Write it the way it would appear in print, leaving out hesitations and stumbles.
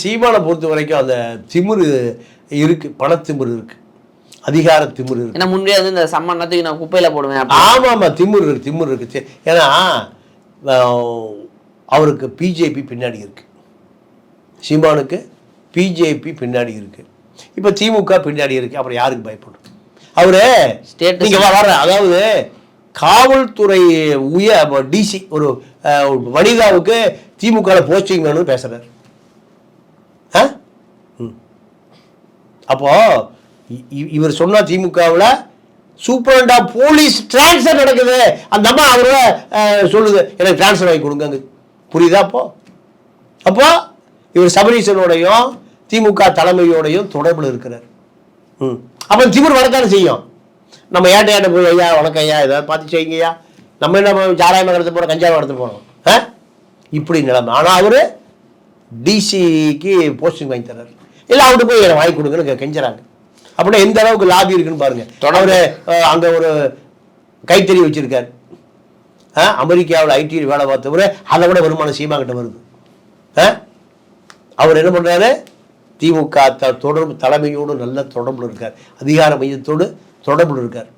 சீமானை பொறுத்த வரைக்கும் அந்த திமிரு இருக்கு, பணத்திமிரு இருக்கு, அதிகார திமிரு இருக்கு. ஏன்னா முன்னே வந்து இந்த சம்மன்னத்துக்கு நான் குப்பையில போடுவேன். ஆமா ஆமா, திமிரு இருக்கு. ஏன்னா அவருக்கு பிஜேபி பின்னாடி இருக்கு, சீமானுக்கு பிஜேபி பின்னாடி இருக்கு, இப்ப திமுக பின்னாடி இருக்கு. அப்புறம் யாருக்கு பயப்படும் அவரு? நீங்க வர, அதாவது காவல்துறை டிசி ஒரு வனிதாவுக்கு திமுக போஸ்டிங் வேணும்னு பேசுறாரு. அப்போ இவர் சொன்னா திமுகவில் சூப்பரண்டா போலீஸ் டிரான்ஸ்ஃபர் நடக்குது, அந்த அம்மா அவரை சொல்லுது எனக்கு டிரான்ஸ்ஃபர் வாங்கி கொடுங்க. புரியுதா? அப்போ இவர் சபரீசனோடையும் திமுக தலைமையோடையும் தொடர்பில் இருக்கிறார். அப்போ திமிர் வரத்தானே செய்யும். நம்ம ஏட்ட போய் ஐயா வணக்கம் ஐயா ஏதாவது பார்த்து செய்யுங்கய்யா, நம்ம என்ன சாராயமாக கடத்த போகிறோம், கஞ்சாவை கடத்த போகிறோம், இப்படி நிலைமை. ஆனால் அவர் டிசிக்கு போஸ்டிங் வாங்கி தர்றாரு. இல்லை அவர்கிட்ட போய் என்னை வாங்கி கொடுங்கன்னு கெஞ்சுறாங்க. அப்படின்னா எந்த அளவுக்கு லாபி இருக்குன்னு பாருங்க. அவர் அங்கே ஒரு கைத்தறி வச்சிருக்காரு, அமெரிக்காவில் ஐடியில் வேலை பார்த்தவர், அதை விட வருமானம் சீமா கிட்ட வருது. அவர் என்ன பண்ணுறாரு? திமுக தொடர்பு தலைமையோடு நல்ல தொடர்புல இருக்கார், அதிகார மையத்தோடு தொடர்புல இருக்கார்.